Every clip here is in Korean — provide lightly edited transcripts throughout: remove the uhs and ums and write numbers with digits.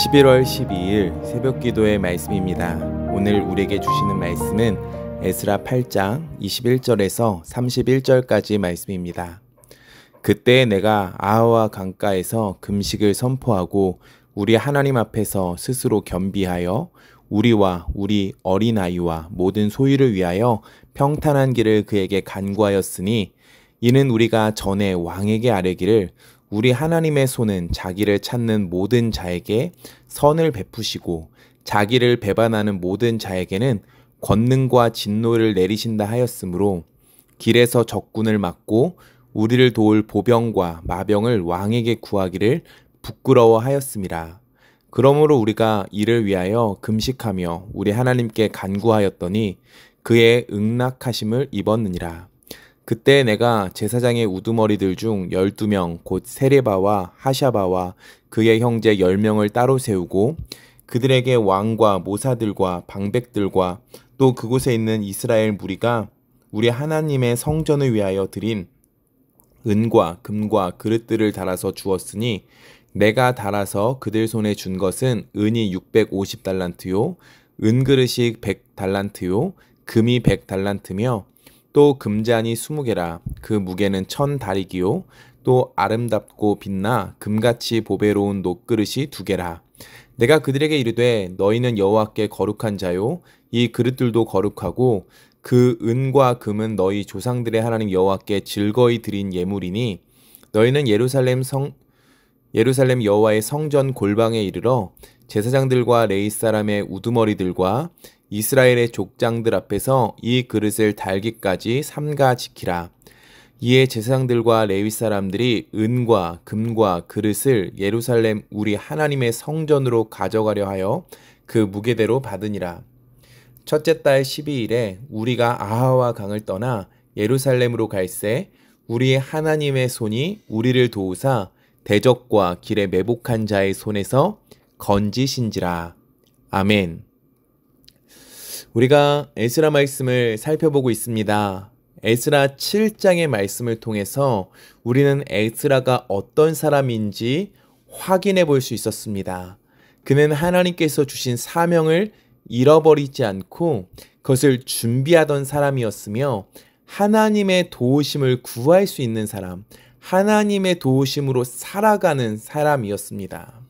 11월 12일 새벽 기도의 말씀입니다. 오늘 우리에게 주시는 말씀은 에스라 8장 21절에서 31절까지 말씀입니다. 그때 내가 아하와 강가에서 금식을 선포하고 우리 하나님 앞에서 스스로 겸비하여 우리와 우리 어린아이와 모든 소유를 위하여 평탄한 길을 그에게 간구하였으니 이는 우리가 전에 왕에게 아뢰기를 우리 하나님의 손은 자기를 찾는 모든 자에게 선을 베푸시고 자기를 배반하는 모든 자에게는 권능과 진노를 내리신다 하였으므로 길에서 적군을 막고 우리를 도울 보병과 마병을 왕에게 구하기를 부끄러워하였음이라. 그러므로 우리가 이를 위하여 금식하며 우리 하나님께 간구하였더니 그의 응낙하심을 입었느니라. 그때 내가 제사장의 우두머리들 중 12명 곧 세레바와 하샤바와 그의 형제 10명을 따로 세우고 그들에게 왕과 모사들과 방백들과 또 그곳에 있는 이스라엘 무리가 우리 하나님의 성전을 위하여 드린 은과 금과 그릇들을 달아서 주었으니 내가 달아서 그들 손에 준 것은 은이 650달란트요 은그릇이 100달란트요 금이 100달란트며 또 금잔이 20개라. 그 무게는 1000다리기요 또 아름답고 빛나 금같이 보배로운 놋그릇이 2개라. 내가 그들에게 이르되 너희는 여호와께 거룩한 자요 이 그릇들도 거룩하고 그 은과 금은 너희 조상들의 하나님 여호와께 즐거이 드린 예물이니 너희는 예루살렘 여호와의 성전 골방에 이르러 제사장들과 레위 사람의 우두머리들과 이스라엘의 족장들 앞에서 이 그릇을 달기까지 삼가 지키라. 이에 제사장들과 레위 사람들이 은과 금과 그릇을 예루살렘 우리 하나님의 성전으로 가져가려 하여 그 무게대로 받으니라. 첫째 달 12일에 우리가 아하와 강을 떠나 예루살렘으로 갈새 우리 하나님의 손이 우리를 도우사 대적과 길에 매복한 자의 손에서 건지신지라. 아멘. 우리가 에스라 말씀을 살펴보고 있습니다. 에스라 7장의 말씀을 통해서 우리는 에스라가 어떤 사람인지 확인해 볼 수 있었습니다. 그는 하나님께서 주신 사명을 잃어버리지 않고 그것을 준비하던 사람이었으며 하나님의 도우심을 구할 수 있는 사람, 하나님의 도우심으로 살아가는 사람이었습니다.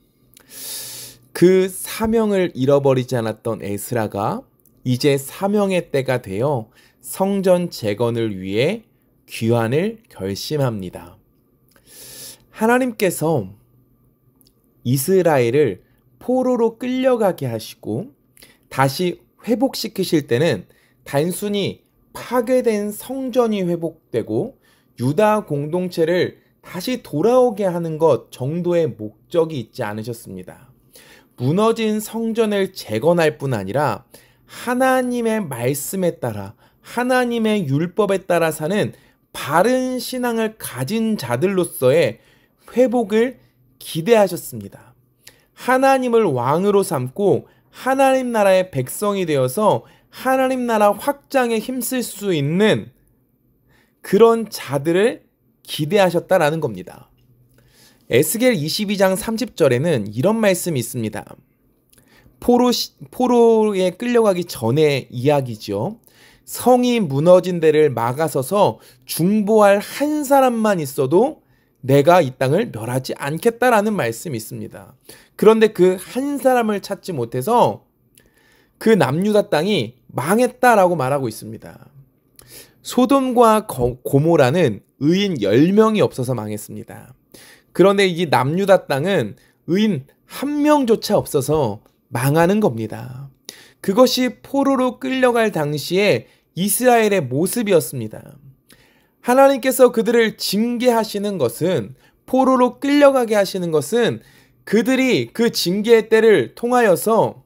그 사명을 잃어버리지 않았던 에스라가 이제 사명의 때가 되어 성전 재건을 위해 귀환을 결심합니다. 하나님께서 이스라엘을 포로로 끌려가게 하시고 다시 회복시키실 때는 단순히 파괴된 성전이 회복되고 유다 공동체를 다시 돌아오게 하는 것 정도의 목적이 있지 않으셨습니다. 무너진 성전을 재건할 뿐 아니라 하나님의 말씀에 따라 하나님의 율법에 따라 사는 바른 신앙을 가진 자들로서의 회복을 기대하셨습니다. 하나님을 왕으로 삼고 하나님 나라의 백성이 되어서 하나님 나라 확장에 힘쓸 수 있는 그런 자들을 기대하셨다라는 겁니다. 에스겔 22장 30절에는 이런 말씀이 있습니다. 포로에 끌려가기 전의 이야기죠. 성이 무너진 데를 막아서서 중보할 한 사람만 있어도 내가 이 땅을 멸하지 않겠다라는 말씀이 있습니다. 그런데 그 한 사람을 찾지 못해서 그 남유다 땅이 망했다라고 말하고 있습니다. 소돔과 고모라는 의인 10명이 없어서 망했습니다. 그런데 이 남유다 땅은 의인 1명조차 없어서 망하는 겁니다. 그것이 포로로 끌려갈 당시에 이스라엘의 모습이었습니다. 하나님께서 그들을 징계하시는 것은, 포로로 끌려가게 하시는 것은 그들이 그 징계의 때를 통하여서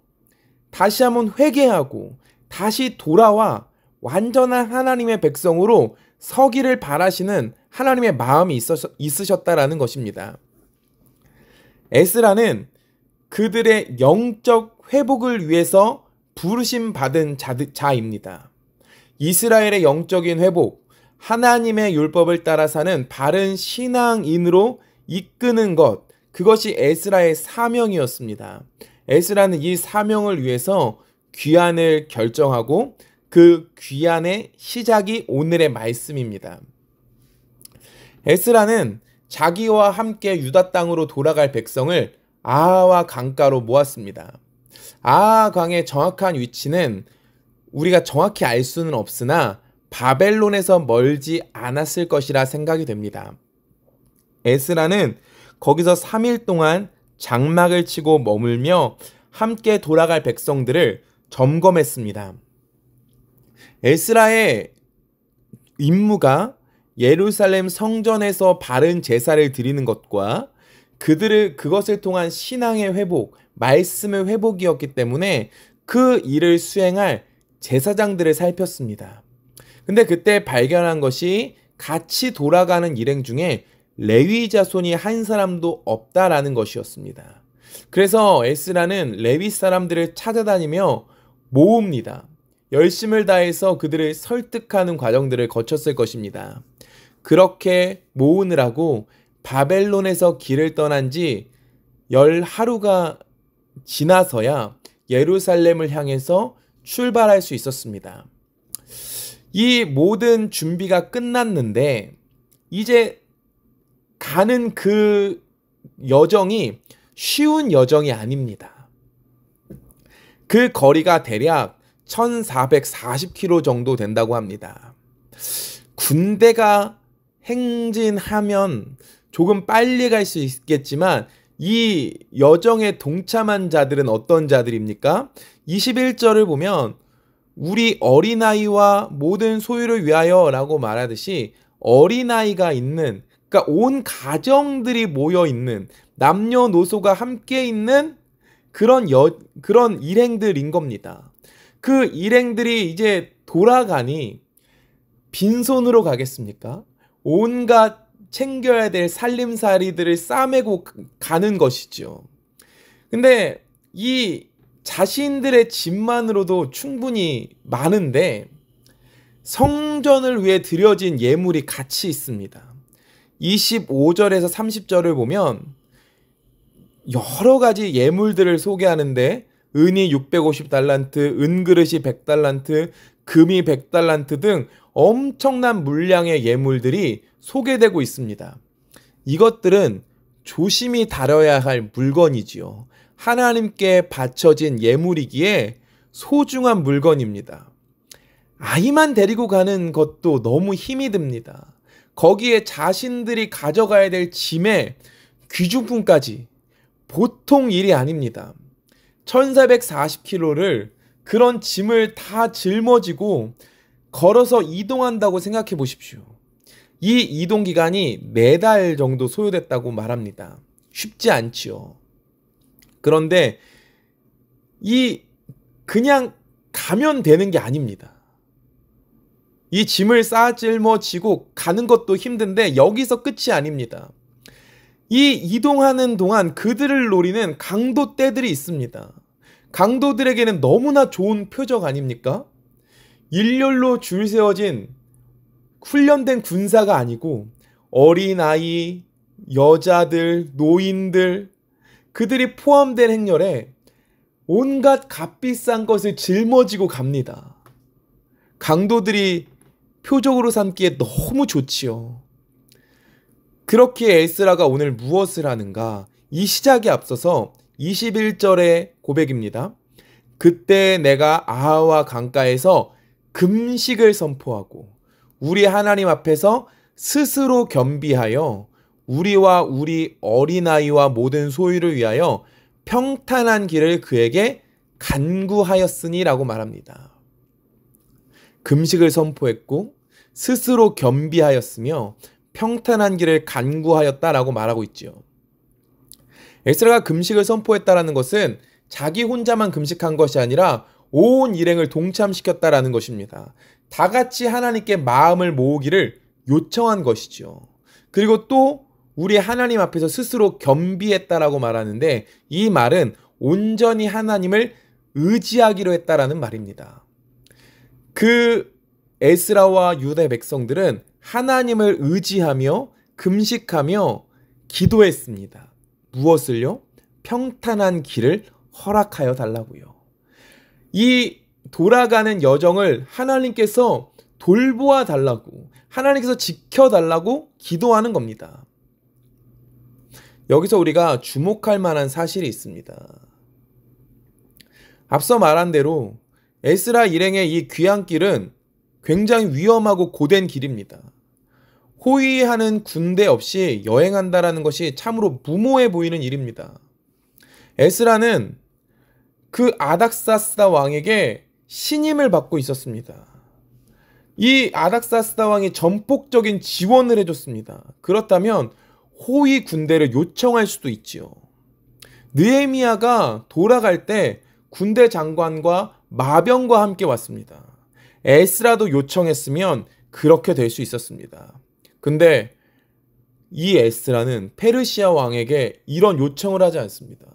다시 한번 회개하고 다시 돌아와 완전한 하나님의 백성으로 서기를 바라시는 하나님의 마음이 있으셨다라는 것입니다. 에스라는 그들의 영적 회복을 위해서 부르심 받은 자입니다. 이스라엘의 영적인 회복, 하나님의 율법을 따라 사는 바른 신앙인으로 이끄는 것, 그것이 에스라의 사명이었습니다. 에스라는 이 사명을 위해서 귀환을 결정하고 그 귀환의 시작이 오늘의 말씀입니다. 에스라는 자기와 함께 유다 땅으로 돌아갈 백성을 아하와 강가로 모았습니다. 아하 강의 정확한 위치는 우리가 정확히 알 수는 없으나 바벨론에서 멀지 않았을 것이라 생각이 됩니다. 에스라는 거기서 3일 동안 장막을 치고 머물며 함께 돌아갈 백성들을 점검했습니다. 에스라의 임무가 예루살렘 성전에서 바른 제사를 드리는 것과 그것을 통한 신앙의 회복, 말씀의 회복이었기 때문에 그 일을 수행할 제사장들을 살폈습니다. 근데 그때 발견한 것이 같이 돌아가는 일행 중에 레위 자손이 한 사람도 없다라는 것이었습니다. 그래서 에스라는 레위 사람들을 찾아다니며 모읍니다. 열심을 다해서 그들을 설득하는 과정들을 거쳤을 것입니다. 그렇게 모으느라고 바벨론에서 길을 떠난 지 10하루가 지나서야 예루살렘을 향해서 출발할 수 있었습니다. 이 모든 준비가 끝났는데 이제 가는 그 여정이 쉬운 여정이 아닙니다. 그 거리가 대략 1440km 정도 된다고 합니다. 군대가 행진하면 조금 빨리 갈 수 있겠지만 이 여정에 동참한 자들은 어떤 자들입니까? 21절을 보면 우리 어린아이와 모든 소유를 위하여 라고 말하듯이 어린아이가 있는, 그러니까 온 가정들이 모여 있는, 남녀노소가 함께 있는 그런 일행들인 겁니다. 그 일행들이 이제 돌아가니 빈손으로 가겠습니까? 온갖 챙겨야 될 살림살이들을 싸매고 가는 것이죠. 근데 이 자신들의 집만으로도 충분히 많은데 성전을 위해 드려진 예물이 같이 있습니다. 25절에서 30절을 보면 여러 가지 예물들을 소개하는데 은이 650달란트, 은그릇이 100달란트, 금이 100달란트 등 엄청난 물량의 예물들이 소개되고 있습니다. 이것들은 조심히 다뤄야 할 물건이지요. 하나님께 바쳐진 예물이기에 소중한 물건입니다. 아이만 데리고 가는 것도 너무 힘이 듭니다. 거기에 자신들이 가져가야 될 짐의 귀중품까지 보통 일이 아닙니다. 1440km를 그런 짐을 다 짊어지고 걸어서 이동한다고 생각해 보십시오. 이 이동 기간이 4달 정도 소요됐다고 말합니다. 쉽지 않지요. 그런데 그냥 가면 되는 게 아닙니다. 이 짐을 짊어지고 가는 것도 힘든데 여기서 끝이 아닙니다. 이 이동하는 동안 그들을 노리는 강도떼들이 있습니다. 강도들에게는 너무나 좋은 표적 아닙니까? 일렬로 줄 세워진 훈련된 군사가 아니고 어린아이, 여자들, 노인들, 그들이 포함된 행렬에 온갖 값비싼 것을 짊어지고 갑니다. 강도들이 표적으로 삼기에 너무 좋지요. 그렇게 에스라가 오늘 무엇을 하는가? 이 시작에 앞서서 21절의 고백입니다. 그때 내가 아하와 강가에서 금식을 선포하고 우리 하나님 앞에서 스스로 겸비하여 우리와 우리 어린아이와 모든 소유를 위하여 평탄한 길을 그에게 간구하였으니 라고 말합니다. 금식을 선포했고 스스로 겸비하였으며 평탄한 길을 간구하였다라고 말하고 있지요. 에스라가 금식을 선포했다라는 것은 자기 혼자만 금식한 것이 아니라 온 일행을 동참시켰다라는 것입니다. 다 같이 하나님께 마음을 모으기를 요청한 것이죠. 그리고 또 우리 하나님 앞에서 스스로 겸비했다라고 말하는데 이 말은 온전히 하나님을 의지하기로 했다라는 말입니다. 그 에스라와 유다의 백성들은 하나님을 의지하며 금식하며 기도했습니다. 무엇을요? 평탄한 길을 허락하여 달라고요. 이 돌아가는 여정을 하나님께서 돌보아 달라고, 하나님께서 지켜달라고 기도하는 겁니다. 여기서 우리가 주목할 만한 사실이 있습니다. 앞서 말한 대로 에스라 일행의 이 귀향길은 굉장히 위험하고 고된 길입니다. 호위하는 군대 없이 여행한다라는 것이 참으로 무모해 보이는 일입니다. 에스라는 그 아닥사스다 왕에게 신임을 받고 있었습니다. 이 아닥사스다 왕이 전폭적인 지원을 해줬습니다. 그렇다면 호위 군대를 요청할 수도 있지요. 느헤미야가 돌아갈 때 군대 장관과 마병과 함께 왔습니다. 에스라도 요청했으면 그렇게 될 수 있었습니다. 근데 이 에스라는 페르시아 왕에게 이런 요청을 하지 않습니다.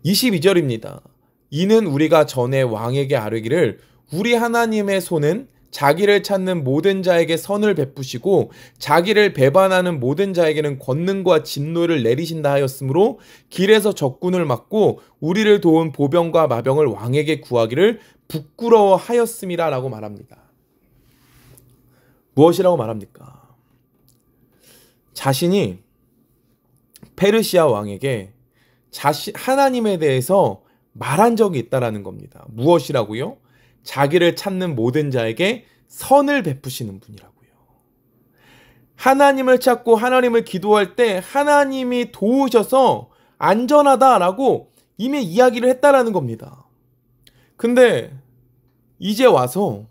22절입니다. 이는 우리가 전에 왕에게 아뢰기를 우리 하나님의 손은 자기를 찾는 모든 자에게 선을 베푸시고 자기를 배반하는 모든 자에게는 권능과 진노를 내리신다 하였으므로 길에서 적군을 막고 우리를 도운 보병과 마병을 왕에게 구하기를 부끄러워하였음이라 라고 말합니다. 무엇이라고 말합니까? 자신이 페르시아 왕에게 하나님에 대해서 말한 적이 있다라는 겁니다. 무엇이라고요? 자기를 찾는 모든 자에게 선을 베푸시는 분이라고요. 하나님을 찾고 하나님을 기도할 때 하나님이 도우셔서 안전하다라고 이미 이야기를 했다라는 겁니다. 근데 이제 와서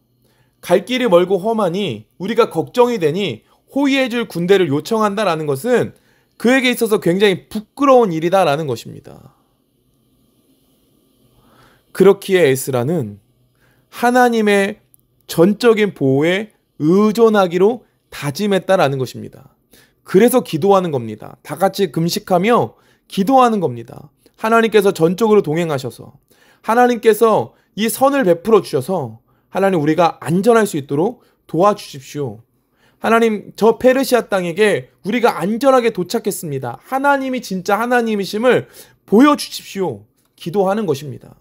갈 길이 멀고 험하니 우리가 걱정이 되니 호위해줄 군대를 요청한다라는 것은 그에게 있어서 굉장히 부끄러운 일이다라는 것입니다. 그렇기에 에스라는 하나님의 전적인 보호에 의존하기로 다짐했다라는 것입니다. 그래서 기도하는 겁니다. 다 같이 금식하며 기도하는 겁니다. 하나님께서 전적으로 동행하셔서 하나님께서 이 선을 베풀어 주셔서 하나님 우리가 안전할 수 있도록 도와주십시오. 하나님 저 페르시아 땅에게 우리가 안전하게 도착했습니다. 하나님이 진짜 하나님이심을 보여주십시오. 기도하는 것입니다.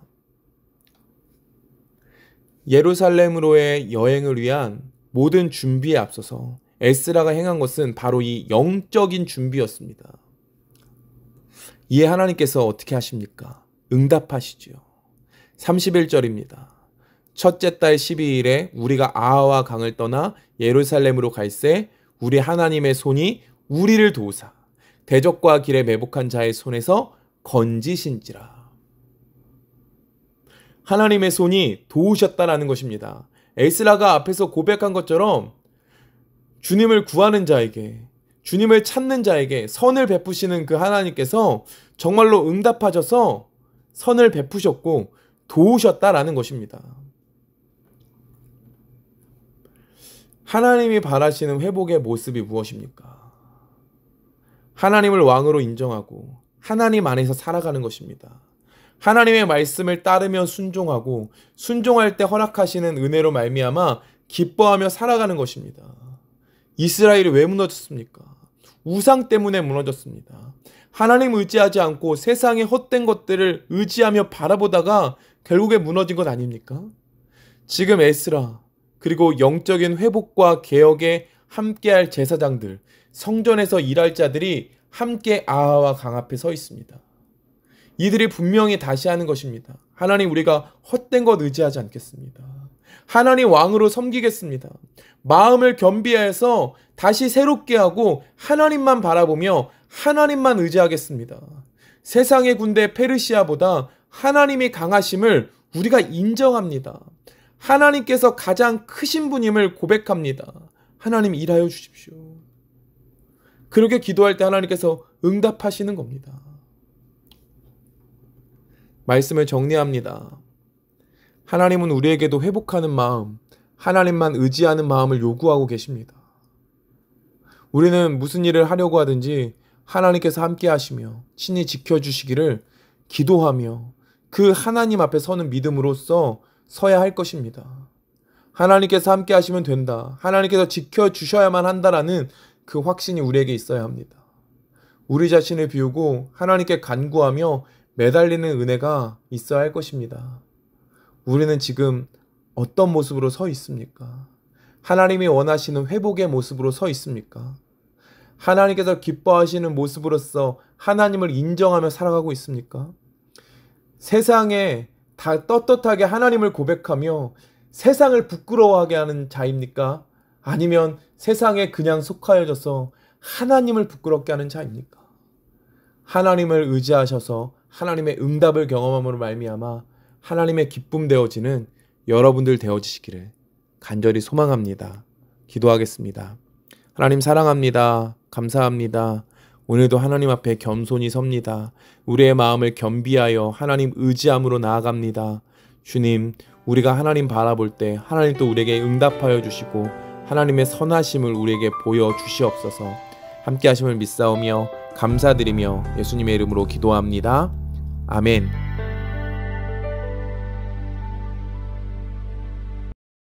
예루살렘으로의 여행을 위한 모든 준비에 앞서서 에스라가 행한 것은 바로 이 영적인 준비였습니다. 이에 하나님께서 어떻게 하십니까? 응답하시지요. 31절입니다. 첫째 달 12일에 우리가 아하와 강을 떠나 예루살렘으로 갈새 우리 하나님의 손이 우리를 도우사 대적과 길에 매복한 자의 손에서 건지신지라. 하나님의 손이 도우셨다라는 것입니다. 에스라가 앞에서 고백한 것처럼 주님을 구하는 자에게, 주님을 찾는 자에게 선을 베푸시는 그 하나님께서 정말로 응답하셔서 선을 베푸셨고 도우셨다라는 것입니다. 하나님이 바라시는 회복의 모습이 무엇입니까? 하나님을 왕으로 인정하고 하나님 안에서 살아가는 것입니다. 하나님의 말씀을 따르며 순종하고 순종할 때 허락하시는 은혜로 말미암아 기뻐하며 살아가는 것입니다. 이스라엘이 왜 무너졌습니까? 우상 때문에 무너졌습니다. 하나님 의지하지 않고 세상의 헛된 것들을 의지하며 바라보다가 결국에 무너진 것 아닙니까? 지금 에스라 그리고 영적인 회복과 개혁에 함께할 제사장들, 성전에서 일할 자들이 함께 아하와 강 앞에 서 있습니다. 이들이 분명히 다시 하는 것입니다. 하나님 우리가 헛된 것 의지하지 않겠습니다. 하나님 왕으로 섬기겠습니다. 마음을 겸비해서 다시 새롭게 하고 하나님만 바라보며 하나님만 의지하겠습니다. 세상의 군대 페르시아보다 하나님이 강하심을 우리가 인정합니다. 하나님께서 가장 크신 분임을 고백합니다. 하나님 일하여 주십시오. 그렇게 기도할 때 하나님께서 응답하시는 겁니다. 말씀을 정리합니다. 하나님은 우리에게도 회복하는 마음, 하나님만 의지하는 마음을 요구하고 계십니다. 우리는 무슨 일을 하려고 하든지 하나님께서 함께 하시며 친히 지켜주시기를 기도하며 그 하나님 앞에 서는 믿음으로써 서야 할 것입니다. 하나님께서 함께 하시면 된다. 하나님께서 지켜주셔야만 한다라는 그 확신이 우리에게 있어야 합니다. 우리 자신을 비우고 하나님께 간구하며 매달리는 은혜가 있어야 할 것입니다. 우리는 지금 어떤 모습으로 서 있습니까? 하나님이 원하시는 회복의 모습으로 서 있습니까? 하나님께서 기뻐하시는 모습으로서 하나님을 인정하며 살아가고 있습니까? 세상에 다 떳떳하게 하나님을 고백하며 세상을 부끄러워하게 하는 자입니까? 아니면 세상에 그냥 속하여져서 하나님을 부끄럽게 하는 자입니까? 하나님을 의지하셔서 하나님의 응답을 경험함으로 말미암아 하나님의 기쁨 되어지는 여러분들 되어지시기를 간절히 소망합니다. 기도하겠습니다. 하나님 사랑합니다. 감사합니다. 오늘도 하나님 앞에 겸손히 섭니다. 우리의 마음을 겸비하여 하나님 의지함으로 나아갑니다. 주님, 우리가 하나님 바라볼 때 하나님 또 우리에게 응답하여 주시고 하나님의 선하심을 우리에게 보여주시옵소서. 함께 하심을 믿사오며 감사드리며 예수님의 이름으로 기도합니다. 아멘.